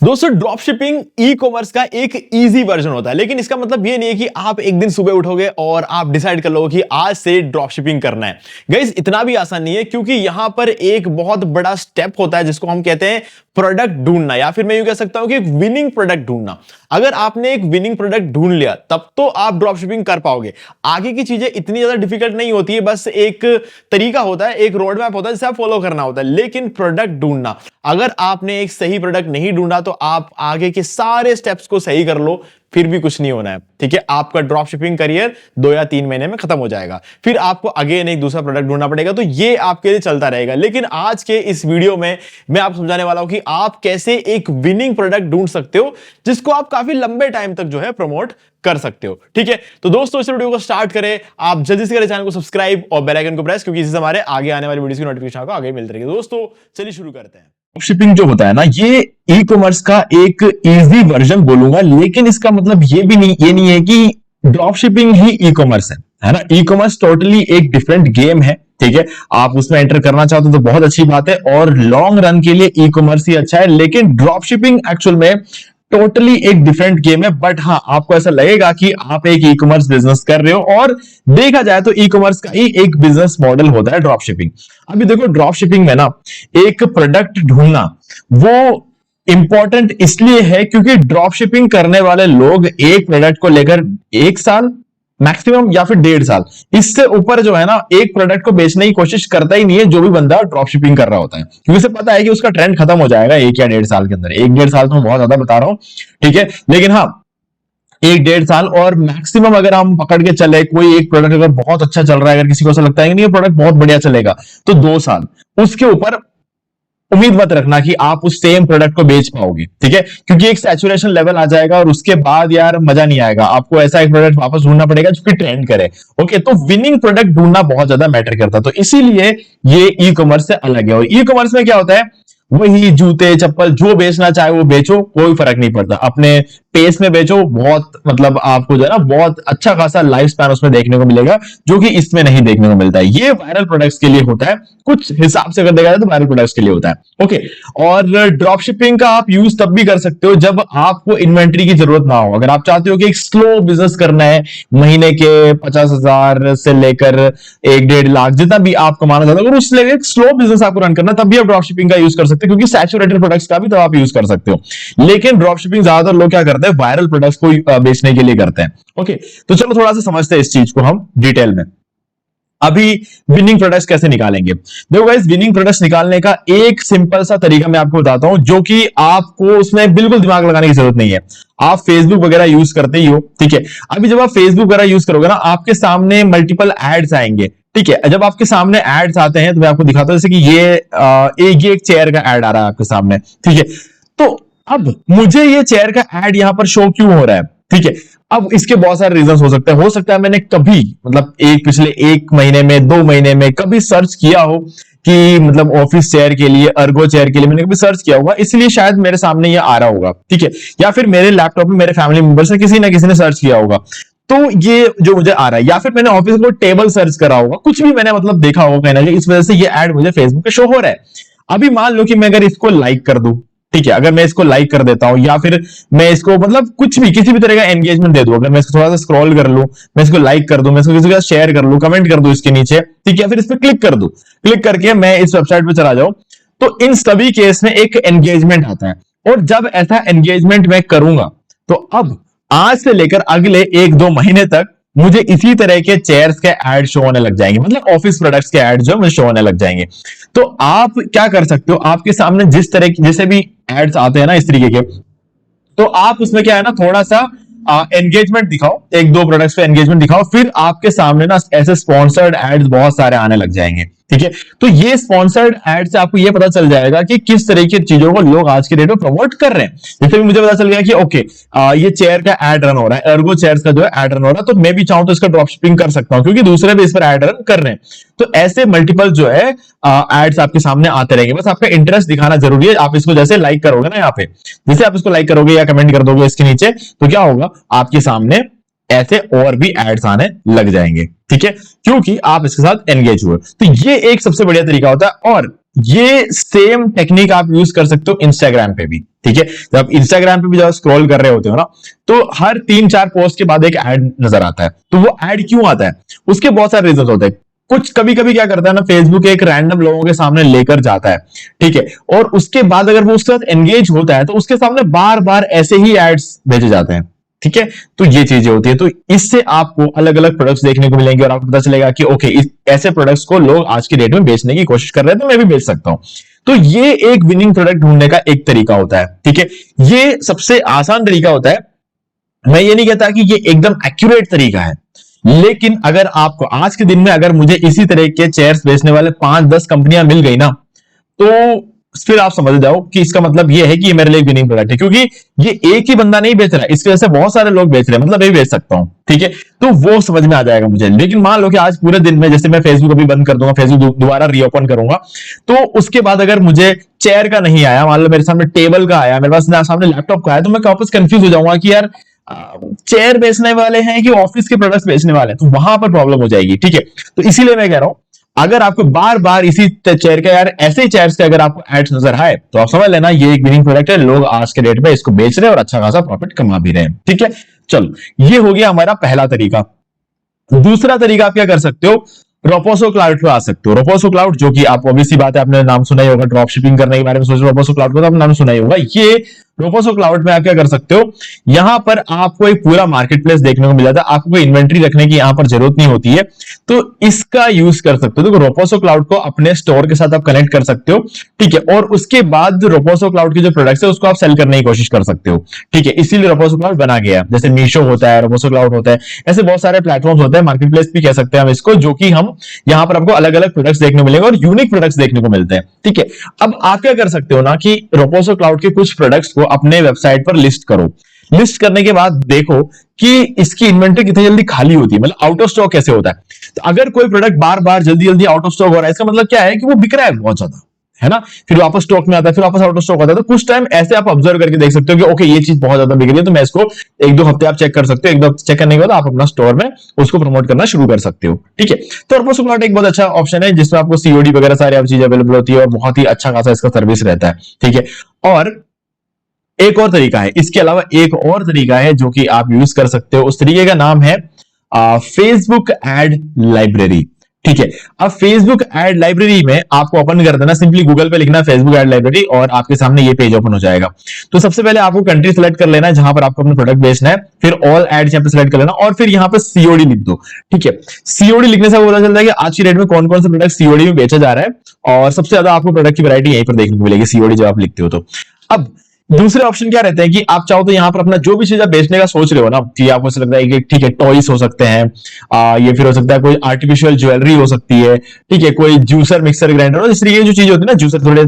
दोस्तों drop shipping e commerce का एक इजी वर्जन होता है, लेकिन इसका मतलब ये नहीं है कि आप एक दिन सुबह उठोगे और आप डिसाइड कर लोगे कि आज से ड्रॉप शिपिंग करना है। गाइस इतना भी आसान नहीं है, क्योंकि यहां पर एक बहुत बड़ा स्टेप होता है जिसको हम कहते हैं प्रोडक्ट ढूंढना, या फिर मैं यूं कह सकता हूं कि एक विनिंग प्रोडक्ट ढूंढना। अगर आपने एक विनिंग प्रोडक्ट ढूंढ लिया तब तो आप ड्रॉप शिपिंग कर पाओगे। आगे की चीजें इतनी ज्यादा डिफिकल्ट नहीं होती है, बस एक तरीका होता है, एक रोड मैप होता है जिसे आप फॉलो करना होता है। लेकिन प्रोडक्ट ढूंढना, अगर आपने एक सही प्रोडक्ट नहीं ढूंढा तो आप आगे के सारे स्टेप्स को सही कर लो, फिर भी कुछ नहीं होना है। ठीक है, आपका ड्रॉप शिपिंग करियर 2 या 3 महीने में खत्म हो जाएगा। फिर आपको अगेन एक दूसरा प्रोडक्ट ढूंढना पड़ेगा, तो ये आपके लिए चलता रहेगा। लेकिन आज के इस वीडियो में मैं आपको समझाने वाला हूं कि आप कैसे एक विनिंग प्रोडक्ट ढूंढ सकते हो जिसको आप काफी लंबे टाइम तक जो है प्रमोट कर सकते हो। ठीक है, तो दोस्तों इस वीडियो को स्टार्ट करें। आप जल्दी से करें चैनल को सब्सक्राइब और बेल आइकन को प्रेस, क्योंकि इससे हमारे आगे आने वाली वीडियोस की नोटिफिकेशन आपको आगे मिलती रहेगी। दोस्तों चलिए शुरू करते हैं। ड्रॉप शिपिंग जो होता है ना, ये ई कॉमर्स का एक इजी वर्जन बोलूंगा, लेकिन इसका मतलब ये नहीं है कि ड्रॉप शिपिंग ही ई कॉमर्स है ना। ई कॉमर्स टोटली एक डिफरेंट गेम है। ठीक है, आप उसमें एंटर करना चाहते हो तो बहुत अच्छी बात है, और लॉन्ग रन के लिए ई कॉमर्स ही अच्छा है। लेकिन ड्रॉप शिपिंग एक्चुअल में टोटली एक डिफरेंट गेम है। बट हाँ, आपको ऐसा लगेगा कि आप एक ई कॉमर्स बिजनेस कर रहे हो, और देखा जाए तो ई कॉमर्स का ही एक बिजनेस मॉडल होता है ड्रॉप शिपिंग। अभी देखो, ड्रॉप शिपिंग में ना एक प्रोडक्ट ढूंढना वो इंपॉर्टेंट इसलिए है क्योंकि ड्रॉप शिपिंग करने वाले लोग एक प्रोडक्ट को लेकर 1 साल मैक्सिमम या फिर 1.5 साल, इससे ऊपर जो है ना एक प्रोडक्ट को बेचने की कोशिश करता ही नहीं है जो भी बंदा ड्रॉप शिपिंग कर रहा होता है, क्योंकि उसे पता है कि उसका ट्रेंड खत्म हो जाएगा 1 या 1.5 साल के अंदर। 1-1.5 साल तो मैं बहुत ज्यादा बता रहा हूं, ठीक है, लेकिन हाँ 1-1.5 साल, और मैक्सिमम अगर हम पकड़ के चले, कोई एक प्रोडक्ट अगर बहुत अच्छा चल रहा है, अगर किसी को ऐसा लगता है कि नहीं ये प्रोडक्ट बहुत बढ़िया चलेगा, तो 2 साल। उसके ऊपर उम्मीद मत रखना कि आप उस सेम प्रोडक्ट को बेच पाओगे। ठीक है, क्योंकि एक सैचुरेशन लेवल आ जाएगा और उसके बाद यार मजा नहीं आएगा। आपको ऐसा एक प्रोडक्ट वापस ढूंढना पड़ेगा जो कि ट्रेंड करे। ओके, तो विनिंग प्रोडक्ट ढूंढना बहुत ज्यादा मैटर करता है, तो इसीलिए ये ई कॉमर्स से अलग है। और ई कॉमर्स में क्या होता है, वही जूते चप्पल जो बेचना चाहे वो बेचो, कोई फर्क नहीं पड़ता। अपने पेस में बेचो, बहुत मतलब आपको जो है ना बहुत अच्छा खासा लाइफ स्पैन उसमें देखने को मिलेगा, जो कि इसमें नहीं देखने को मिलता है। ये वायरल प्रोडक्ट्स के लिए होता है, कुछ हिसाब से अगर देखा जाए तो वायरल प्रोडक्ट्स के लिए होता है। ओके, और ड्रॉप शिपिंग का आप यूज तब भी कर सकते हो जब आपको इन्वेंट्री की जरूरत ना हो। अगर आप चाहते हो कि एक स्लो बिजनेस करना है, महीने के 50,000 से लेकर 1-1.5 लाख जितना भी आप कमाना चाहते हो, अगर उस लेवल एक स्लो बिजनेस आपको रन करना, तब भी आप ड्रॉप शिपिंग का यूज कर सकते हो, क्योंकि सैचुरेटेड प्रोडक्ट्स का भी तब आप यूज कर सकते हो। लेकिन ड्रॉप शिपिंग ज्यादातर लोग क्या करते हैं, वायरल प्रोडक्ट्स को बेचने के लिए करते हैं। ओके, तो चलो थोड़ा सा समझते हैं इस चीज को हम डिटेल में। अभी विनिंग प्रोडक्ट्स कैसे निकालेंगे, देखो गाइस, विनिंग प्रोडक्ट्स निकालने का एक सिंपल सा तरीका मैं आपको बताता हूं, जो कि आपको उसमें बिल्कुल दिमाग लगाने की जरूरत नहीं है। आप फेसबुक वगैरह यूज करते ही हो, ठीक है। अभी जब आप फेसबुक वगैरह यूज करोगे ना, आपके सामने मल्टीपल एड्स आएंगे। ठीक है, जब आपके सामने एड्स आते हैं तो मैं आपको दिखाता हूं, जैसे कि ये एक चेयर का एड आ रहा है आपके सामने। ठीक है, तो अब मुझे ये चेयर का एड यहां पर शो क्यों हो रहा है? ठीक है, अब इसके बहुत सारे रीजंस हो सकता है मैंने कभी मतलब पिछले 1 महीने में, 2 महीने में कभी सर्च किया हो कि मतलब ऑफिस चेयर के लिए, अर्गो चेयर के लिए मैंने कभी सर्च किया होगा, इसलिए शायद मेरे सामने ये आ रहा होगा। ठीक है, या फिर मेरे लैपटॉप में मेरे फैमिली मेंबर से किसी ना किसी ने सर्च किया होगा, तो ये जो मुझे आ रहा है, या फिर मैंने ऑफिस को टेबल सर्च करा होगा, कुछ भी मैंने मतलब देखा होगा कहीं ना कहीं, इस वजह से ये एड मुझे फेसबुक पे शो हो रहा है। अभी मान लो कि मैं अगर इसको लाइक कर दूं, ठीक है, अगर मैं इसको लाइक कर देता हूं, या फिर मैं इसको मतलब कुछ भी किसी भी तरह का एंगेजमेंट दे दूं, अगर मैं इसको थोड़ा सा स्क्रॉल कर लूं, मैं इसको लाइक कर दूं, मैं इसको किसी के साथ शेयर कर लूं, कमेंट कर दूं इसके नीचे, ठीक है, फिर इस पर क्लिक कर दूं, क्लिक करके मैं इस वेबसाइट पे चला जाऊं, तो इन सभी केस में एक एंगेजमेंट आता है। और जब ऐसा एंगेजमेंट मैं करूंगा, तो अब आज से लेकर अगले 1-2 महीने तक मुझे इसी तरह के चेयर्स के ऐड शो होने लग जाएंगे, मतलब ऑफिस प्रोडक्ट्स के ऐड जो मुझे शो होने लग जाएंगे। तो आप क्या कर सकते हो, आपके सामने जिस तरह की जैसे भी एड्स आते हैं ना इस तरीके के, तो आप उसमें क्या है ना, थोड़ा सा एंगेजमेंट दिखाओ, 1-2 प्रोडक्ट्स पे एंगेजमेंट दिखाओ, फिर आपके सामने ना ऐसे स्पॉन्सर्ड एड्स बहुत सारे आने लग जाएंगे। ठीक है, तो ये स्पॉन्सर्ड एड से आपको ये पता चल जाएगा कि किस तरह की चीजों को लोग आज के डेट में प्रमोट कर रहे हैं। जैसे भी मुझे पता चल गया कि ओके ये चेयर का एड रन हो रहा है, अर्गो चेयर्स का जो है एड रन हो रहा है, तो मैं भी चाहूं तो इसका ड्रॉप शिपिंग कर सकता हूं, क्योंकि दूसरे भी इस पर एड रन कर रहे हैं। तो ऐसे मल्टीपल जो है एड्स आपके सामने आते रहेंगे, बस आपका इंटरेस्ट दिखाना जरूरी है। आप इसको जैसे लाइक करोगे ना, यहाँ पे जैसे आप इसको लाइक करोगे या कमेंट कर दोगे इसके नीचे, तो क्या होगा, आपके सामने ऐसे और भी एड्स आने लग जाएंगे। ठीक है, क्योंकि आप इसके साथ एंगेज हुए। तो ये एक सबसे बढ़िया तरीका होता है। और ये सेम टेक्निक आप यूज कर सकते हो इंस्टाग्राम पे भी। ठीक है, जब आप इंस्टाग्राम पे भी जब स्क्रॉल कर रहे होते हो ना, तो हर 3-4 पोस्ट के बाद एक ऐड नजर आता है। तो वो ऐड क्यों आता है, उसके बहुत सारे रीजन होते हैं। कुछ कभी कभी क्या करता है ना, फेसबुक एक रैंडम लोगों के सामने लेकर जाता है, ठीक है, और उसके बाद अगर वो उसके साथ एंगेज होता है तो उसके सामने बार बार ऐसे ही एड्स भेजे जाते हैं। ठीक है, तो ये चीजें होती है। तो इससे आपको अलग अलग प्रोडक्ट्स देखने को मिलेंगे और आपको पता चलेगा कि ओके, ऐसे प्रोडक्ट्स को लोग आज के डेट में बेचने की कोशिश कर रहे हैं, तो मैं भी बेच सकता हूं। तो ये एक विनिंग प्रोडक्ट ढूंढने का एक तरीका होता है। ठीक है, ये सबसे आसान तरीका होता है। मैं ये नहीं कहता कि ये एकदम एक्यूरेट तरीका है, लेकिन अगर आपको आज के दिन में अगर मुझे इसी तरह के चेयर्स बेचने वाले 5-10 कंपनियां मिल गई ना, तो फिर आप समझ जाओ कि इसका मतलब ये है कि ये मेरे लिए विनिंग प्रोडक्ट है, क्योंकि ये एक ही बंदा नहीं बेच रहा है, इसकी वजह से बहुत सारे लोग बेच रहे हैं, मतलब मैं भी बेच सकता हूं। ठीक है, तो वो समझ में आ जाएगा मुझे। लेकिन मान लो कि आज पूरे दिन में, जैसे मैं फेसबुक अभी बंद कर दूंगा, फेसबुक दोबारा रीओपन करूंगा, तो उसके बाद अगर मुझे चेयर का नहीं आया, मान लो मेरे सामने टेबल का आया, मेरे पास सामने लैपटॉप का आया, तो मैं वापस कंफ्यूज हो जाऊंगा कि यार चेयर बेचने वाले हैं कि ऑफिस के प्रोडक्ट्स बेचने वाले हैं, तो वहां पर प्रॉब्लम हो जाएगी। ठीक है, तो इसीलिए मैं कह रहा हूं, अगर आपको बार बार इसी चेयर का, यार ऐसे चेयर्स के अगर आपको एड्स नजर आए, तो आप समझ लेना ये एक विनिंग प्रोडक्ट है, लोग आज के डेट में इसको बेच रहे हैं और अच्छा खासा प्रॉफिट कमा भी रहे हैं। ठीक है, चलो ये हो गया हमारा पहला तरीका। दूसरा तरीका आप क्या कर सकते हो, रोपोसो क्लाउड पे आ सकते हो। रोपोसो क्लाउड, जो कि आप ऑब्वियसली बात है, आपने नाम सुना ही होगा, ड्रॉप शिपिंग करने के बारे में सोच, रोपोसो क्लाउड को तो आपने नाम सुना ही होगा। ये रोपोसो क्लाउड में आप क्या कर सकते हो, यहां पर आपको एक पूरा मार्केट प्लेस देखने को मिल जाता है, आपको कोई इन्वेंट्री रखने की यहां पर जरूरत नहीं होती है, तो इसका यूज कर सकते हो। तो रोपोसो क्लाउड को अपने स्टोर के साथ आप कनेक्ट कर सकते हो। ठीक है, और उसके बाद रोपोसो क्लाउड के जो प्रोडक्ट्स है उसको आप सेल करने की कोशिश कर सकते हो। ठीक है, इसीलिए रोपोसो क्लाउड बना गया है। जैसे मीशो होता है, रोपोसो क्लाउड होता है, ऐसे बहुत सारे प्लेटफॉर्म होते हैं, मार्केट प्लेस भी कह सकते हैं हम इसको, जो कि हम यहां पर आपको अलग अलग प्रोडक्ट्स देखने को मिलेंगे और यूनिक प्रोडक्ट्स देखने को मिलते हैं। ठीक है, अब आप क्या कर सकते हो ना, कि रोपोसो क्लाउड के कुछ प्रोडक्ट्स को अपने वेबसाइट पर लिस्ट करो। लिस्ट करने के बाद देखो कि इसकी इन्वेंटरी कितनी जल्दी खाली होती है, मतलब आउट ऑफ स्टॉक कैसे होता है। तो अगर कोई प्रोडक्ट बार बार जल्दी जल्दी आउट ऑफ स्टॉक हो रहा है, इसका मतलब क्या है कि वो बिक रहा है बहुत ज्यादा, है ना, फिर वापस स्टॉक में आता है, फिर वापस आउट ऑफ स्टॉक आता है। तो कुछ टाइम ऐसे आप ऑब्जर्व करके देख सकते हो कि ओके, ये चीज बहुत ज्यादा बिक रही है, तो मैं इसको 1-2 हफ्ते आप चेक कर सकते हो। 1-2 चेक करने के बाद आप अपना स्टोर में उसको प्रमोट करना शुरू कर सकते हो। ठीक है, तो रोपोसो क्लाउड एक बहुत अच्छा ऑप्शन है, जिसमें आपको सीओडी वगैरह सारी चीज अवेलेबल होती है और बहुत ही अच्छा खासा इसका सर्विस रहता है। ठीक है, और एक और तरीका है, इसके अलावा एक और तरीका है जो कि आप यूज कर सकते हो। उस तरीके का नाम है फेसबुक एड लाइब्रेरी। ठीक है, अब फेसबुक एड लाइब्रेरी में आपको ओपन कर देना, सिंपली गूगल पे लिखना फेसबुक एड लाइब्रेरी और आपके सामने ये पेज ओपन हो जाएगा। तो सबसे पहले आपको कंट्री सेलेक्ट कर लेना है जहां पर आपको अपना प्रोडक्ट बेचना है, फिर ऑल एड्स यहां पे सेलेक्ट कर लेना और फिर यहां पे सीओडी लिख दो। ठीक है, सीओडी लिखने से आपको पता चलता है कि आज की डेट में कौन कौन सा प्रोडक्ट सीओडी में बेचा जा रहा है, और सबसे ज्यादा आपको प्रोडक्ट की वैरायटी यहीं पर देखने को मिलेगी सीओडी जब आप लिखते हो। तो अब दूसरे ऑप्शन क्या रहते हैं कि आप चाहो तो यहां पर अपना जो भी चीज आप बेचने का सोच रहे हो ना, कि आपको ऐसा लगता है कि ठीक है, टॉयस हो सकते हैं, ये फिर हो सकता है कोई आर्टिफिशियल ज्वेलरी हो सकती है, ठीक है, कोई जूसर मिक्सर ग्राइंडर, इस तरीके की जो चीज होती है ना, जूसर थोड़े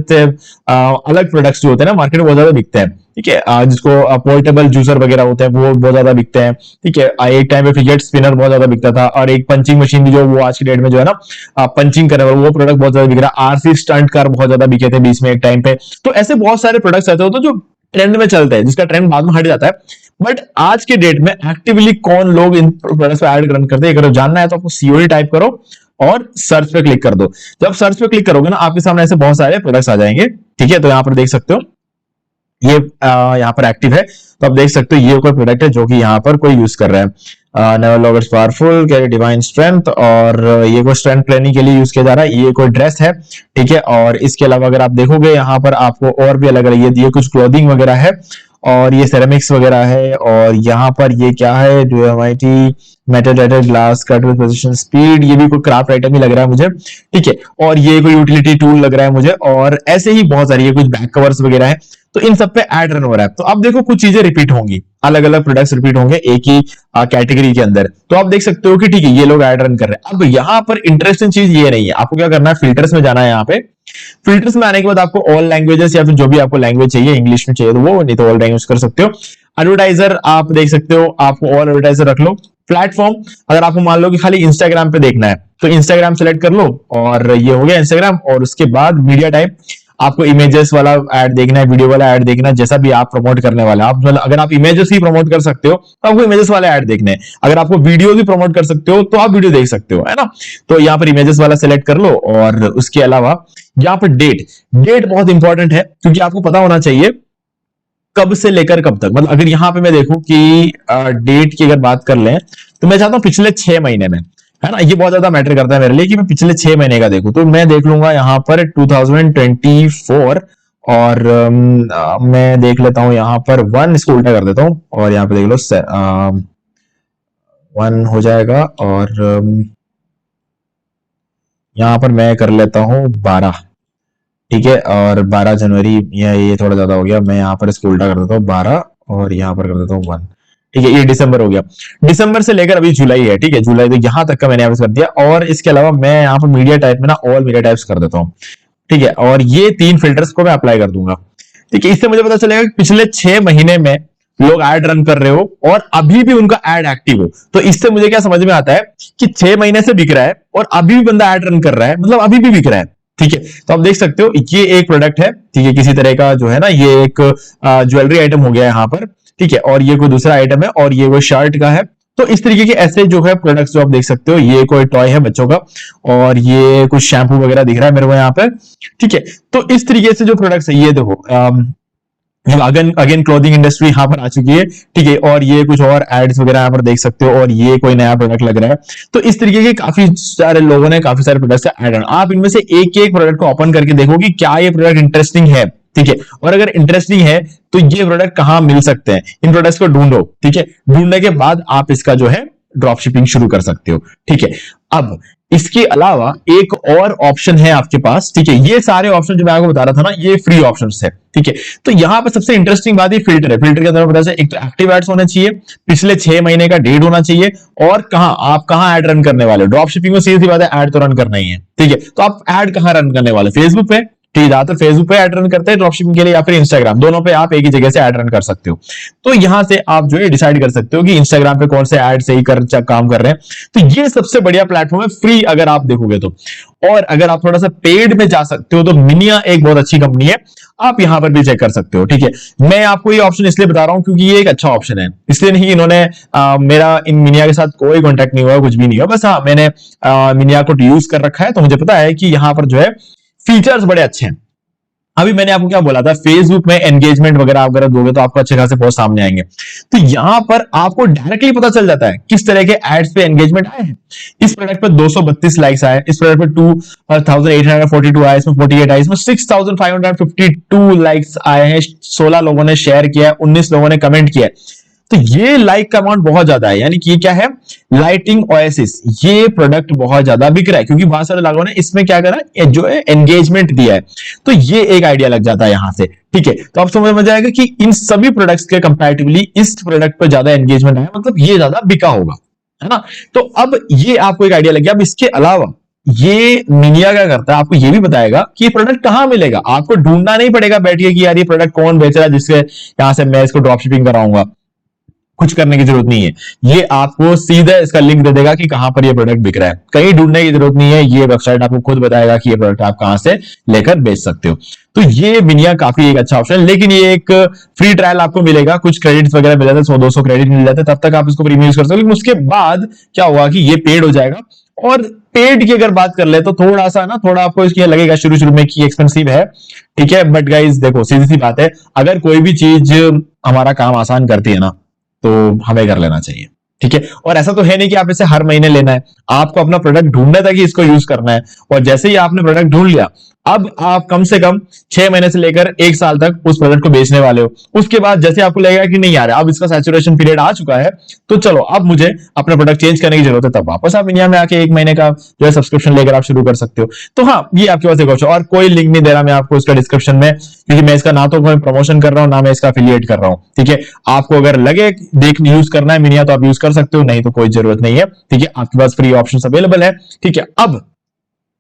अलग प्रोडक्ट्स जो होते हैं ना, मार्केट में बहुत ज्यादा बिकते हैं। ठीक है, जिसको पोर्टेबल जूसर वगैरह होते हैं वो बहुत ज्यादा बिकते हैं। ठीक है, एक टाइम पे फिगेट स्पिनर बहुत ज्यादा बिकता था, और एक पंचिंग मशीन जो वो आज की डेट में जो है ना पंचिंग करने वाला, वो प्रोडक्ट बहुत ज्यादा बिक रहा है। आरसी स्टंट कार बहुत ज्यादा बिके थे बीच में एक टाइम पे। तो ऐसे बहुत सारे प्रोडक्ट्स ऐसे होते हैं जो ट्रेंड में चलते हैं, जिसका ट्रेंड बाद में हट जाता है। बट आज के डेट में एक्टिवली कौन लोग इन प्रोडक्ट्स पे ऐड रन करते हैं, अगर जानना है तो आपको सीओडी टाइप करो और सर्च पे क्लिक कर दो। जब सर्च पे क्लिक करोगे ना, आपके सामने ऐसे बहुत सारे प्रोडक्ट्स आ जाएंगे। ठीक है, तो यहां पर देख सकते हो ये यहाँ पर एक्टिव है, तो आप देख सकते हो ये कोई प्रोडक्ट है जो कि यहाँ पर कोई यूज कर रहा है। Never loggers powerful carry divine strength, और ये कोई स्ट्रेंथ ट्रेनिंग के लिए यूज किया जा रहा है। ये कोई ड्रेस है। ठीक है, और इसके अलावा अगर आप देखोगे यहाँ पर आपको और भी अलग अलग ये कुछ क्लोथिंग वगैरह है, और ये सेरेमिक्स वगैरह है, और यहाँ पर ये क्या है, डूएमआईटी metal glass cut with precision speed, ये भी कोई क्राफ्ट आइटम ही लग रहा है मुझे। ठीक है, और ये कोई यूटिलिटी टूल लग रहा है मुझे, और ऐसे ही बहुत सारी ये कुछ बैक कवर्स वगैरह है। तो इन सब पे ऐड रन हो रहा है। तो अब देखो कुछ चीजें रिपीट होंगी, अलग अलग प्रोडक्ट्स रिपीट होंगे एक ही कैटेगरी के अंदर। तो आप देख सकते हो कि ठीक है, ये लोग ऐड रन कर रहे हैं। अब यहाँ पर इंटरेस्टिंग चीज ये नहीं है, आपको क्या करना है, फिल्टर्स में जाना है। यहाँ पे फिल्टर्स में आने के बाद आपको ऑल लैंग्वेजेस या फिर जो भी आपको लैंग्वेज चाहिए, इंग्लिश में चाहिए तो वो, नहीं तो ऑल लैंग्वेज कर सकते हो। एडवर्टाइजर आप देख सकते हो, आपको ऑल एडवर्टाइजर रख लो। प्लेटफॉर्म, अगर आपको मान लो कि खाली इंस्टाग्राम पे देखना है तो इंस्टाग्राम सेलेक्ट कर लो, और ये हो गया इंस्टाग्राम। और उसके बाद मीडिया टाइप, आपको इमेजेस वाला ऐड देखना है, वीडियो वाला ऐड देखना है, जैसा भी आप प्रमोट करने वाले आप, मतलब अगर आप इमेजेस ही प्रमोट कर सकते हो तो आपको इमेजेस वाले ऐड देखने हैं। अगर आपको वीडियो भी प्रमोट कर सकते हो तो आप वीडियो देख सकते हो, है ना। तो यहाँ पर इमेजेस वाला सेलेक्ट कर लो, और उसके अलावा यहाँ पर डेट बहुत इंपॉर्टेंट है, क्योंकि आपको पता होना चाहिए कब से लेकर कब तक। मतलब अगर यहाँ पे मैं देखूं कि डेट की अगर बात कर लें, तो मैं चाहता हूं पिछले 6 महीने में, है ना, ये बहुत ज्यादा मैटर करता है मेरे लिए कि मैं पिछले 6 महीने का देखूं। तो मैं देख लूंगा यहाँ पर 2024, और मैं देख लेता हूं यहाँ पर 1 इसको उल्टा कर देता हूं, और यहाँ पे देख लो 1 हो जाएगा, और यहाँ पर मैं कर लेता हूं 12, ठीक है, और 12 जनवरी, या ये थोड़ा ज्यादा हो गया, मैं यहाँ पर इसको उल्टा कर देता हूँ 12, और यहाँ पर कर देता हूँ 1, ठीक है, ये दिसंबर हो गया। दिसंबर से लेकर अभी जुलाई है, ठीक है, जुलाई तो यहाँ तक का मैंने यहाँ कर दिया, और इसके अलावा मैं यहाँ पर मीडिया टाइप में ना ऑल मीडिया टाइप्स कर देता हूँ, ठीक है, और ये 3 फिल्टर्स को मैं अप्लाई कर दूंगा, ठीक है। इससे मुझे पता चलेगा कि पिछले 6 महीने में लोग ऐड रन कर रहे हो और अभी भी उनका ऐड एक्टिव हो। तो इससे मुझे क्या समझ में आता है कि 6 महीने से बिक रहा है और अभी भी बंदा ऐड रन कर रहा है, मतलब अभी भी बिक रहा है, ठीक है। तो आप देख सकते हो ये एक प्रोडक्ट है, ठीक है, किसी तरह का जो है ना, ये एक ज्वेलरी आइटम हो गया यहाँ पर, ठीक है, और ये कोई दूसरा आइटम है, और ये कोई शर्ट का है। तो इस तरीके के ऐसे जो है प्रोडक्ट्स जो आप देख सकते हो, ये कोई टॉय है बच्चों का, और ये कुछ शैम्पू वगैरह दिख रहा है मेरे को यहाँ पे, ठीक है। तो इस तरीके से जो प्रोडक्ट्स है, ये देखो अगेन क्लोथिंग इंडस्ट्री यहाँ पर आ चुकी है, ठीक है, और ये कुछ और एड्स वगैरह यहाँ पर देख सकते हो, और ये कोई नया प्रोडक्ट लग रहा है। तो इस तरीके के काफी सारे लोगों ने काफी सारे प्रोडक्ट्स का ऐड, आप इनमें से एक एक प्रोडक्ट को ओपन करके देखो कि क्या ये प्रोडक्ट इंटरेस्टिंग है, ठीक है, और अगर इंटरेस्टिंग है तो ये प्रोडक्ट कहां मिल सकते हैं, इन प्रोडक्ट्स को ढूंढो, ठीक है, ढूंढने के बाद आप इसका जो है ड्रॉप शिपिंग शुरू कर सकते हो, ठीक है। अब इसके अलावा एक और ऑप्शन है आपके पास, ठीक है, ये सारे ऑप्शन जो मैं आपको बता रहा था ना, ये फ्री ऑप्शंस है, ठीक है। तो यहां पर सबसे इंटरेस्टिंग बात ये फिल्टर है। फिल्टर के अंदर पता है, एक तो एक्टिव एड्स होने चाहिए, पिछले 6 महीने का डेट होना चाहिए, और आप कहां ऐड रन करने वाले हो। ड्रॉप शिपिंग में सीधी बात है, ऐड तो रन करना ही है, ठीक है। तो आप ऐड कहां रन करने वाले, फेसबुक पे, ठीक है, ज्यादातर फेसबुक पे ऐड रन करते हैं ड्रॉप शिपिंग के लिए, या फिर इंस्टाग्राम, दोनों पे आप एक ही जगह से ऐड रन कर सकते हो। तो यहां से आप जो है डिसाइड कर सकते हो कि इंस्टाग्राम पे कौन से ऐड सही काम कर रहे हैं। तो ये सबसे बढ़िया प्लेटफॉर्म है फ्री, अगर आप देखोगे तो। और अगर आप थोड़ा सा पेड में जा सकते हो तो मिनिया एक बहुत अच्छी कंपनी है, आप यहां पर भी चेक कर सकते हो, ठीक है। मैं आपको ये ऑप्शन इसलिए बता रहा हूं क्योंकि ये एक अच्छा ऑप्शन है, इसलिए नहीं इन्होंने मेरा इन मिनिया के साथ कोई कॉन्टेक्ट नहीं हुआ, कुछ भी नहीं हुआ, बस हाँ मैंने मिनिया को यूज कर रखा है, तो मुझे पता है कि यहां पर जो है फीचर्स बड़े अच्छे हैं। अभी मैंने आपको क्या बोला था, फेसबुक में एंगेजमेंट वगैरह अगर दोगे तो आपको अच्छे खासे पोस्ट सामने आएंगे। तो यहां पर आपको डायरेक्टली पता चल जाता है किस तरह के एड्स पे एंगेजमेंट आए हैं। इस प्रोडक्ट पे 232 लाइक्स आए, इस प्रोडक्ट पे 2842 आए, इसमें 48 आए, इसमें 6552 लाइक्स आए हैं, 16 लोगों ने शेयर किया है, 19 लोगों ने कमेंट किया है। तो ये लाइक का अमाउंट बहुत ज्यादा है, यानी कि ये क्या है, लाइटिंग ओएसिस, ये प्रोडक्ट बहुत ज्यादा बिक रहा है क्योंकि बहुत सारे लोगों ने इसमें क्या करा, जो है एंगेजमेंट दिया है। तो ये एक आइडिया लग जाता है यहां से, ठीक है। तो आप समझ में जाएगा कि इन सभी प्रोडक्ट्स के कंपैरेटिवली इस प्रोडक्ट पर ज्यादा एंगेजमेंट आया, मतलब ये ज्यादा बिका होगा, है ना। तो अब ये आपको एक आइडिया लग गया। अब इसके अलावा ये मिनिया क्या करता है, आपको ये भी बताएगा कि ये प्रोडक्ट कहां मिलेगा। आपको ढूंढना नहीं पड़ेगा बैठ के कि यार ये प्रोडक्ट कौन बेच रहा है जिससे यहां से मैं इसको ड्रॉप शिपिंग कराऊंगा, कुछ करने की जरूरत नहीं है। ये आपको सीधा इसका लिंक दे देगा कि कहां पर ये प्रोडक्ट बिक रहा है, कहीं ढूंढने की जरूरत नहीं है। ये वेबसाइट आपको खुद बताएगा कि ये प्रोडक्ट आप कहां से लेकर बेच सकते हो। तो ये मिनिया काफी एक अच्छा ऑप्शन है, लेकिन ये एक फ्री ट्रायल आपको मिलेगा, कुछ क्रेडिट्स वगैरह मिल जाते हैं, 100-200 क्रेडिट मिल जाते हैं, तब तक आप इसको प्रीमियम यूज कर सकते हो। लेकिन उसके बाद क्या होगा कि ये पेड हो जाएगा। और पेड की अगर बात कर ले तो थोड़ा सा ना, थोड़ा आपको इसकी लगेगा शुरू में कि एक्सपेंसिव है, ठीक है। बट गाइज देखो, सीधी सी बात है, अगर कोई भी चीज हमारा काम आसान करती है ना, तो हमें कर लेना चाहिए, ठीक है। और ऐसा तो है नहीं कि आप इसे हर महीने लेना है, आपको अपना प्रोडक्ट ढूंढना था कि इसको यूज करना है। और जैसे ही आपने प्रोडक्ट ढूंढ लिया, अब आप कम से कम 6 महीने से लेकर 1 साल तक उस प्रोडक्ट को बेचने वाले हो। उसके बाद जैसे आपको लगेगा कि नहीं यार अब इसका सैचुरेशन पीरियड आ चुका है, तो चलो अब मुझे अपना प्रोडक्ट चेंज करने की जरूरत है, तब वापस आप इंडिया में आके 1 महीने का जो है सब्सक्रिप्शन लेकर आप शुरू कर सकते हो। तो हाँ, ये आपके पास एक ऑप्शन। और कोई लिंक नहीं दे रहा मैं आपको इसका डिस्क्रिप्शन में, क्योंकि मैं इसका ना तो कोई प्रमोशन कर रहा हूं, ना मैं इसका एफिलिएट कर रहा हूं, ठीक है। आपको अगर लगे यूज करना है मिनिया तो आप यूज कर सकते हो, नहीं तो कोई जरूरत नहीं है, ठीक है। आपके पास फ्री ऑप्शन अवेलेबल है, ठीक है। अब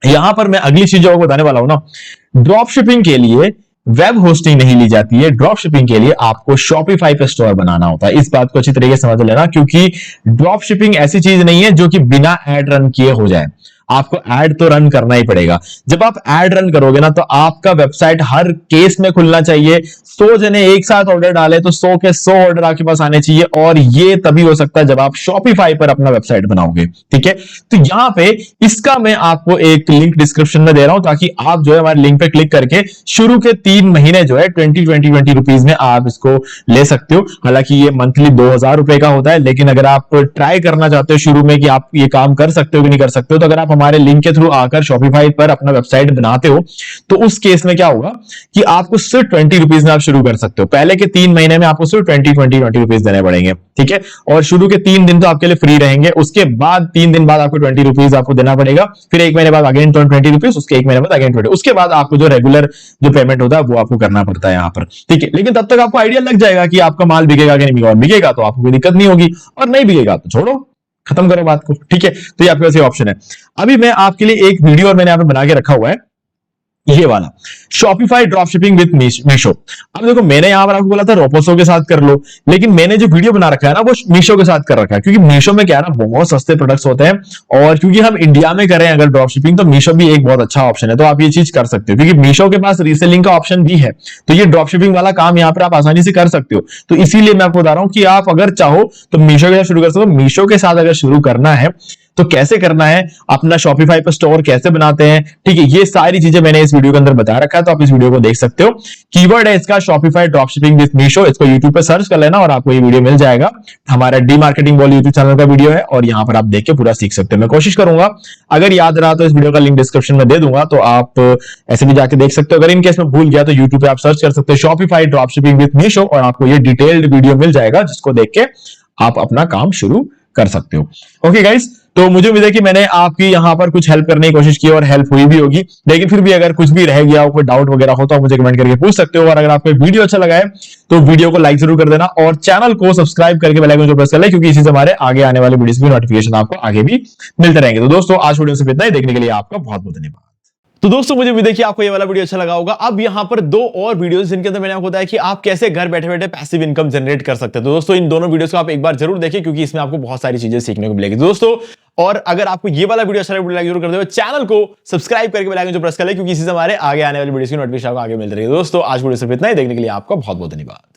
यहां पर मैं अगली चीज जो आपको बताने वाला हूं ना, ड्रॉप शिपिंग के लिए वेब होस्टिंग नहीं ली जाती है। ड्रॉप शिपिंग के लिए आपको शॉपिफाई पे स्टोर बनाना होता है। इस बात को अच्छी तरीके से समझ लेना, क्योंकि ड्रॉप शिपिंग ऐसी चीज नहीं है जो कि बिना एड रन किए हो जाए। आपको ऐड तो रन करना ही पड़ेगा। जब आप ऐड रन करोगे ना तो आपका वेबसाइट हर केस में खुलना चाहिए। 100 जने एक साथ ऑर्डर डाले तो 100 के 100 ऑर्डर आपके पास आने चाहिए, और ये तभी हो सकता है जब आप शॉपिफाई पर अपना वेबसाइट बनाओगे। ठीक है, तो यहां पे इसका मैं आपको एक लिंक डिस्क्रिप्शन में दे रहा हूं, ताकि आप जो है हमारे लिंक पे क्लिक करके शुरू के 3 महीने जो है 20 रुपीज में आप इसको ले सकते हो। हालांकि ये मंथली 2000 रुपए का होता है, लेकिन अगर आप ट्राई करना चाहते हो शुरू में कि आप ये काम कर सकते हो कि नहीं कर सकते हो, तो अगर आप हमारे लिंक के थ्रू आकर शॉपिफाई पर अपना वेबसाइट बनाते हो तो उस केस में क्या होगा कि आपको सिर्फ 20 रुपीज में आप शुरू कर सकते हो। पहले के 3 महीने में आपको सिर्फ 20 रुपीज देने पड़ेंगे। ठीक है, और शुरू के 3 दिन तो आपके लिए फ्री रहेंगे, उसके बाद 3 दिन बाद आपको 20 रुपीज आपको देना पड़ेगा, फिर 1 महीने बाद अगेन 20 रुपीज, उसके 1 महीने बाद अगेन 20, उसके बाद आपको जो रेगुलर जो पेमेंट होता है वो आपको करना पड़ता है यहाँ पर। ठीक है, लेकिन तब तक आपको आइडिया लग जाएगा कि आपका माल बिकेगा कि नहीं बिकेगा, और बिकेगा तो आपको कोई दिक्कत नहीं होगी, और नहीं बिकेगा तो छोड़ो, खत्म करो बात को। ठीक है, तो ये आपके पास ये ऑप्शन है। अभी मैं आपके लिए एक वीडियो और मैंने यहाँ पे बना के रखा हुआ है, ये वाला Shopify drop shipping with Meesho. अब देखो, मैंने यहां पर आपको बोला था रोपोसो के साथ कर लो, लेकिन मैंने जो वीडियो बना रखा है ना वो मीशो के साथ कर रखा है, क्योंकि मीशो में क्या है ना, बहुत सस्ते प्रोडक्ट्स होते हैं, और क्योंकि हम इंडिया में करें अगर ड्रॉप शिपिंग तो मीशो भी एक बहुत अच्छा ऑप्शन है, तो आप ये चीज कर सकते हो, क्योंकि मीशो के पास रीसेलिंग का ऑप्शन भी है, तो ये ड्रॉप शिपिंग वाला काम यहाँ पर आप आसानी से कर सकते हो। तो इसीलिए मैं आपको बता रहा हूं कि आप अगर चाहो तो मीशो के साथ शुरू कर सकते हो। मीशो के साथ अगर शुरू करना है तो कैसे करना है, अपना शॉपिफाई पर स्टोर कैसे बनाते हैं, ठीक है, ये सारी चीजें मैंने इस वीडियो के अंदर बता रखा है, तो आप इस वीडियो को देख सकते हो। कीवर्ड है इसका Shopify drop shipping with Meesho, इसको यूट्यूब पे सर्च कर लेना और आपको ये वीडियो मिल जाएगा। हमारा D marketing ball YouTube channel का वीडियो है, और यहां पर आप देख के पूरा सीख सकते हो। मैं कोशिश करूंगा, अगर याद रहा तो इस वीडियो का लिंक डिस्क्रिप्शन में दे दूंगा, तो आप ऐसे भी जाके देख सकते हो। अगर इनकेस में भूल गया तो यूट्यूब पे आप सर्च कर सकते हो Shopify drop shipping with Meesho, और आपको ये डिटेल्ड वीडियो मिल जाएगा, जिसको देख के आप अपना काम शुरू कर सकते हो। ओके गाइस, तो मुझे उम्मीद है कि मैंने आपकी यहां पर कुछ हेल्प करने की कोशिश की और हेल्प हुई भी होगी, लेकिन फिर भी अगर कुछ भी रह गया हो, कोई डाउट वगैरह हो तो आप मुझे कमेंट करके पूछ सकते हो। और अगर आपको वीडियो अच्छा लगा है तो वीडियो को लाइक जरूर कर देना, और चैनल को सब्सक्राइब करके बेल आइकन को प्रेस कर ले, क्योंकि इसी से हमारे आगे आने वाले वीडियोस की नोटिफिकेशन आपको आगे भी मिलते रहेंगे। तो दोस्तों, आज वीडियो से इतना ही, देखने के लिए आपका बहुत बहुत धन्यवाद। तो दोस्तों, मुझे उम्मीद है कि आपको ये वाला वीडियो अच्छा लगा होगा। अब यहाँ पर 2 और वीडियोस जिनके अंदर मैंने आपको बताया कि आप कैसे घर बैठे बैठे पैसिव इनकम जनरेट कर सकते हैं। तो दोस्तों, इन दोनों वीडियोस को आप एक बार जरूर देखें, क्योंकि इसमें आपको बहुत सारी चीजें सीखने को मिलेगी। दोस्तों, और अगर आपको ये वाला वीडियो अच्छा लगे, लाइक जरूर कर दो, चैनल को सब्सक्राइब करके बेल आइकन जो प्रेस कर ले, क्योंकि इसी से हमारे आगे आने वाली वीडियोस की नोटिफिकेशन आपको आगे मिलती रहेगी। दोस्तों, आज वीडियो सिर्फ इतना ही, देखने के लिए आपका बहुत बहुत धन्यवाद।